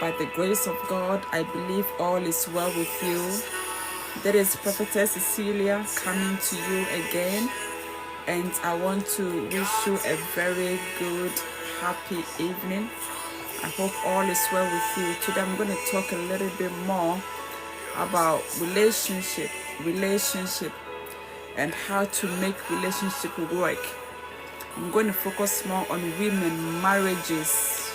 By the grace of God, I believe all is well with you. There is Prophetess Cecilia coming to you again, and I want to wish you a very good, happy evening. I hope all is well with you. Today I'm going to talk a little bit more about relationship, and how to make relationship work. I'm going to focus more on women, marriages,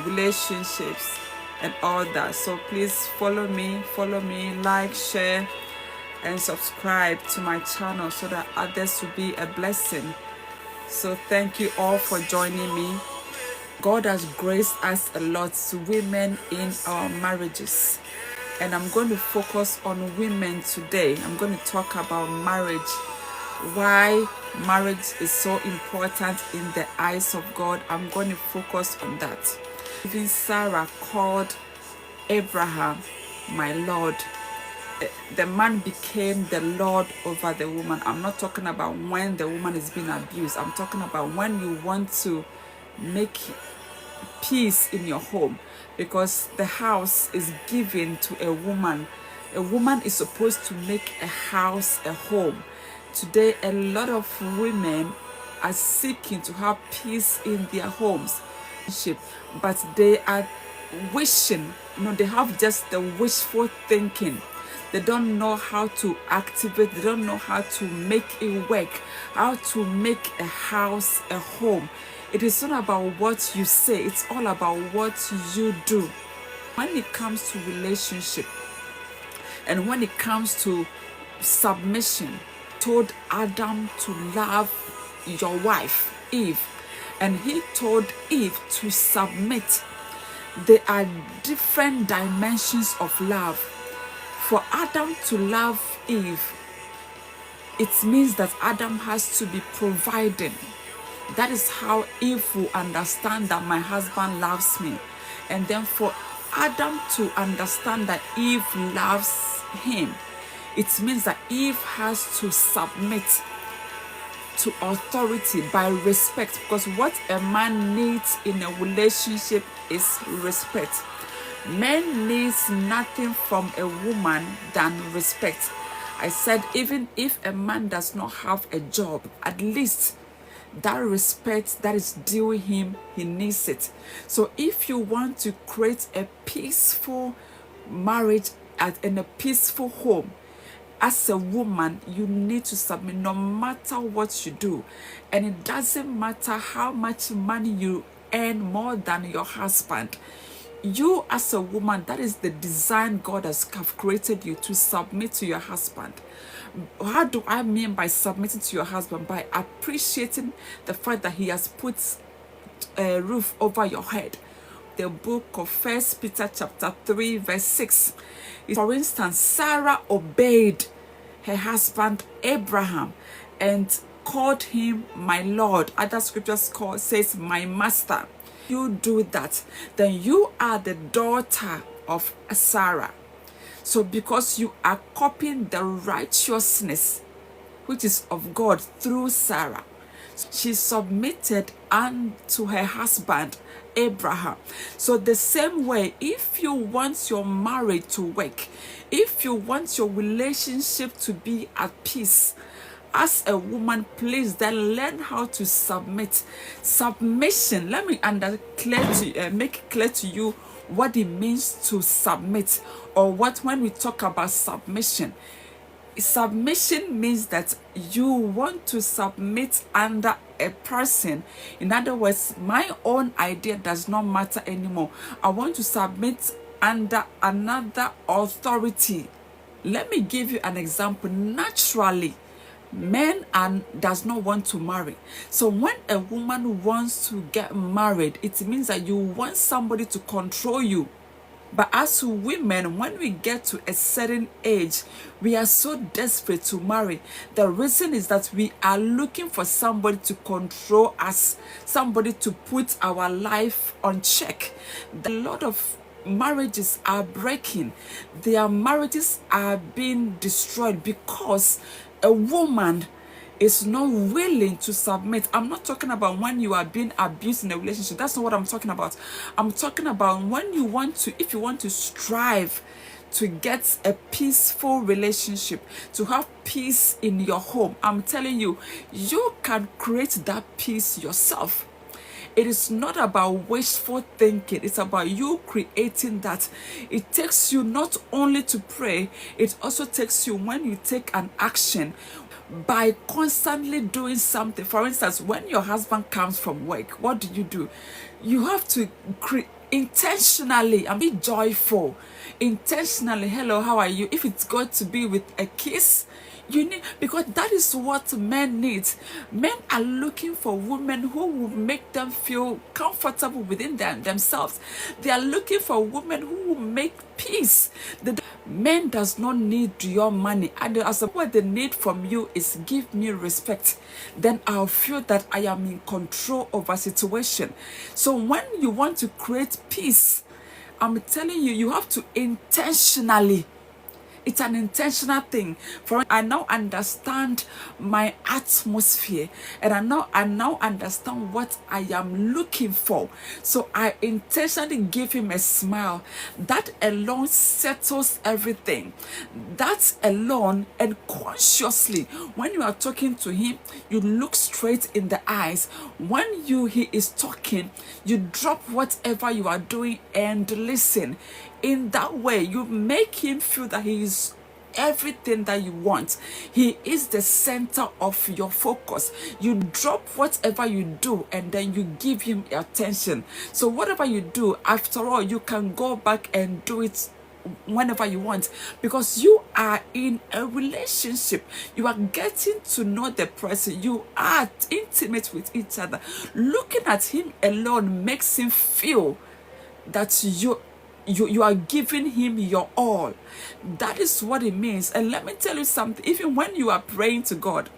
relationships, and all that. So please follow me, like, share, and subscribe to my channel so that others will be a blessing. So thank you all for joining me. God has graced us a lot, women in our marriages. And I'm going to focus on women today. I'm going to talk about marriage, why marriage is so important in the eyes of God. I'm going to focus on that. Even Sarah called Abraham my Lord. The man became the Lord over the woman. I'm not talking about when the woman is being abused. I'm talking about when you want to make peace in your home, because the house is given to a woman. A woman is supposed to make a house a home. Today, a lot of women are seeking to have peace in their homes, but they are wishing, they have just the wishful thinking. They don't know how to activate, they don't know how to make it work, how to make a house a home. It is not about what you say, it's all about what you do. When it comes to relationship and when it comes to submission, told Adam to love your wife, Eve, and he told Eve to submit. There are different dimensions of love. For Adam to love Eve, it means that Adam has to be providing. That is how Eve will understand that my husband loves me. And then for Adam to understand that Eve loves him, it means that Eve has to submit to authority by respect, because what a man needs in a relationship is respect. Men needs nothing from a woman than respect. I said even if a man does not have a job, at least that respect that is due him, he needs it. So if you want to create a peaceful marriage and a peaceful home, as a woman, you need to submit no matter what you do. And it doesn't matter how much money you earn more than your husband. You as a woman, that is the design God has created you to submit to your husband. How do I mean by submitting to your husband? By appreciating the fact that he has put a roof over your head. The book of 1 Peter chapter 3 verse 6. For instance, Sarah obeyed her husband Abraham and called him my Lord. Other scriptures says my master. You do that, then you are the daughter of Sarah. So because you are copying the righteousness which is of God through Sarah, she submitted unto her husband Abraham. So the same way, if you want your marriage to work, if you want your relationship to be at peace, as a woman, please then learn how to submit. Submission, let me make clear to you what it means to submit, or what when we talk about submission. Submission means that you want to submit under a person. In other words, my own idea does not matter anymore. I want to submit under another authority. Let me give you an example. Naturally, men does not want to marry. So when a woman wants to get married, it means that you want somebody to control you. But as women, when we get to a certain age, we are so desperate to marry. The reason is that we are looking for somebody to control us, somebody to put our life on check. A lot of marriages are breaking. Their marriages are being destroyed because a woman is not willing to submit. I'm not talking about when you are being abused in a relationship. That's not what I'm talking about. I'm talking about when you want to, if you want to strive to get a peaceful relationship, to have peace in your home. I'm telling you, you can create that peace yourself. It is not about wishful thinking. It's about you creating that. It takes you not only to pray, it also takes you when you take an action by constantly doing something. For instance, when your husband comes from work, what do? You have to intentionally and be joyful. Intentionally, hello, how are you? If it's going to be with a kiss, you need, because that is what men need. Men are looking for women who will make them feel comfortable within themselves. They are looking for women who will make peace. Men does not need your money. And as what they need from you is give me respect. Then I'll feel that I am in control of a situation. So when you want to create peace, I'm telling you, you have to intentionally. It's an intentional thing. For I now understand my atmosphere, and I now understand what I am looking for. So I intentionally give him a smile. That alone settles everything. That alone, and consciously, when you are talking to him, you look straight in the eyes. When he is talking, you drop whatever you are doing and listen. In that way, you make him feel that he is everything that you want. He is the center of your focus. You drop whatever you do and then you give him attention. So whatever you do, after all, you can go back and do it whenever you want, because you are in a relationship. You are getting to know the person. You are intimate with each other. Looking at him alone makes him feel that you are giving him your all. That is what it means. And let me tell you something, even when you are praying to God,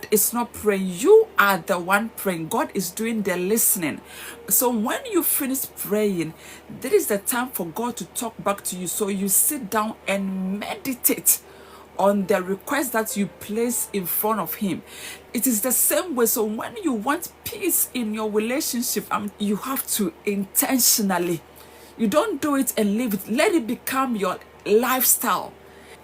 it's not praying, you are the one praying. God is doing the listening. So when you finish praying, this is the time for God to talk back to you. So you sit down and meditate on the request that you place in front of him. It is the same way. So when you want peace in your relationship, you have to intentionally. You don't do it and leave it. Let it become your lifestyle.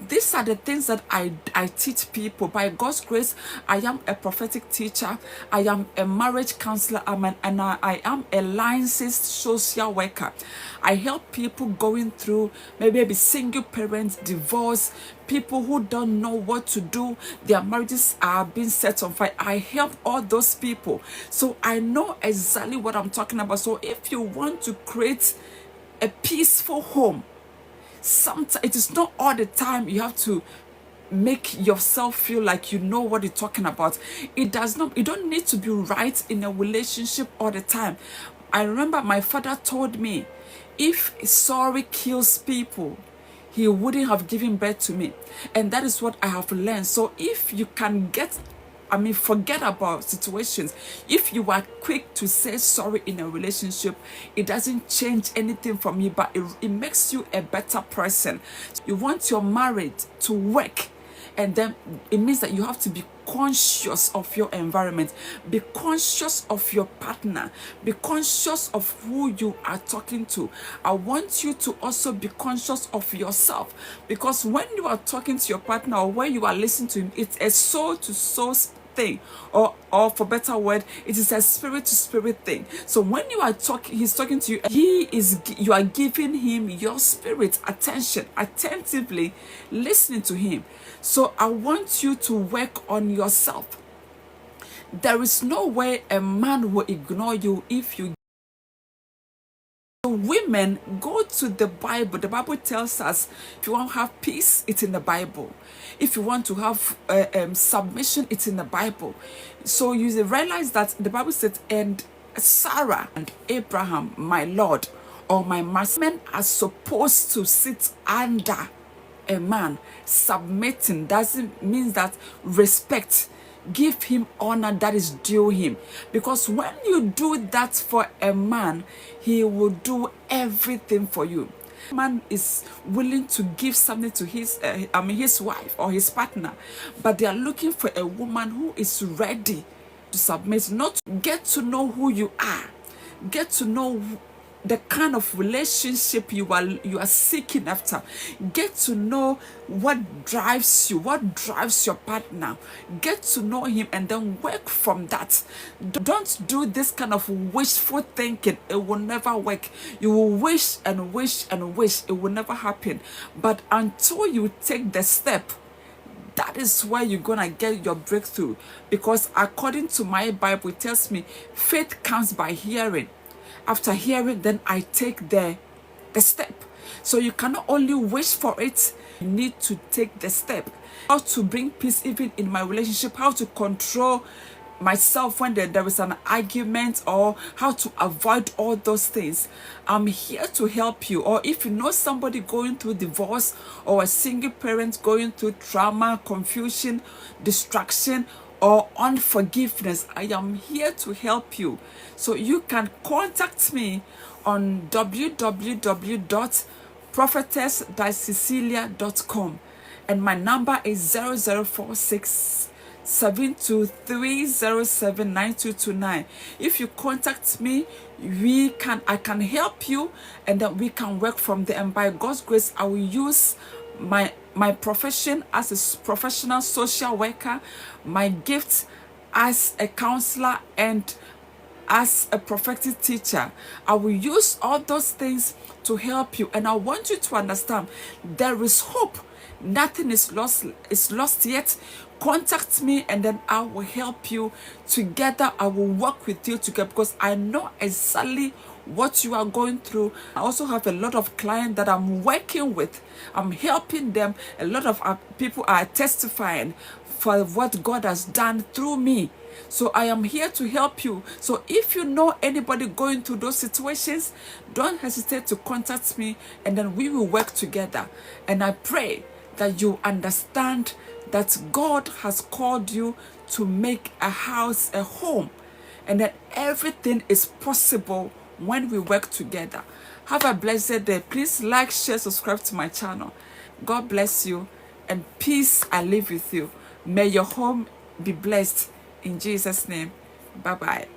These are the things that I teach people. By God's grace, I am a prophetic teacher. I am a marriage counselor. I am a licensed social worker. I help people going through maybe single parents, divorce, people who don't know what to do. Their marriages are being set on fire. I help all those people. So I know exactly what I'm talking about. So if you want to create a peaceful home, sometimes it is not all the time you have to make yourself feel like you know what you're talking about. It don't need to be right in a relationship all the time. I remember my father told me, if sorry kills people, he wouldn't have given birth to me. And that is what I have learned. So if you can forget about situations. If you are quick to say sorry in a relationship, it doesn't change anything from you, but it makes you a better person. You want your marriage to work, and then it means that you have to be conscious of your environment, be conscious of your partner, be conscious of who you are talking to. I want you to also be conscious of yourself, because when you are talking to your partner or when you are listening to him, it's a soul to soul thing, or for better word, it is a spirit to spirit thing. So when you are talking, he's talking to you, you are giving him your spirit attention, attentively listening to him. So I want you to work on yourself. There is no way a man will ignore you if you. Women, go to the Bible. The Bible tells us if you want to have peace, it's in the Bible. If you want to have submission, it's in the Bible. So you realize that the Bible said, and Sarah and Abraham, my Lord or my master, men are supposed to sit under a man. Submitting doesn't mean that respect. Give him honor that is due him, because when you do that for a man, he will do everything for you. Man is willing to give something to his wife or his partner, but they are looking for a woman who is ready to submit. Not get to know who you are, get to know the kind of relationship you are seeking after. Get to know what drives you, what drives your partner. Get to know him and then work from that. Don't do this kind of wishful thinking. It will never work. You will wish and wish and wish. It will never happen. But until you take the step, that is where you're gonna get your breakthrough. Because according to my Bible, it tells me faith comes by hearing. After hearing, then I take the step. So you cannot only wish for it, you need to take the step. How to bring peace even in my relationship, how to control myself when there is an argument, or how to avoid all those things. I'm here to help you. Or if you know somebody going through divorce, or a single parent going through trauma, confusion, distraction, or unforgiveness, I am here to help you. So you can contact me on www.prophetessdicecilia.com, and my number is 0046 72307929. If you contact me, I can help you, and then we can work from there. And by God's grace, I will use my profession as a professional social worker, my gift as a counselor, and as a prophetic teacher. I will use all those things to help you. And I want you to understand there is hope. Nothing is lost yet. Contact me, and then I will help you. Together I will work with you together, because I know exactly what you are going through. I also have a lot of clients that I'm working with. I'm helping them. A lot of people are testifying for what God has done through me. So I am here to help you. So if you know anybody going through those situations, don't hesitate to contact me, and then we will work together. And I pray that you understand that God has called you to make a house a home, and that everything is possible when we work together. Have a blessed day. Please like, share, subscribe to my channel. God bless you, and peace I live with you. May your home be blessed in Jesus' name. Bye-bye.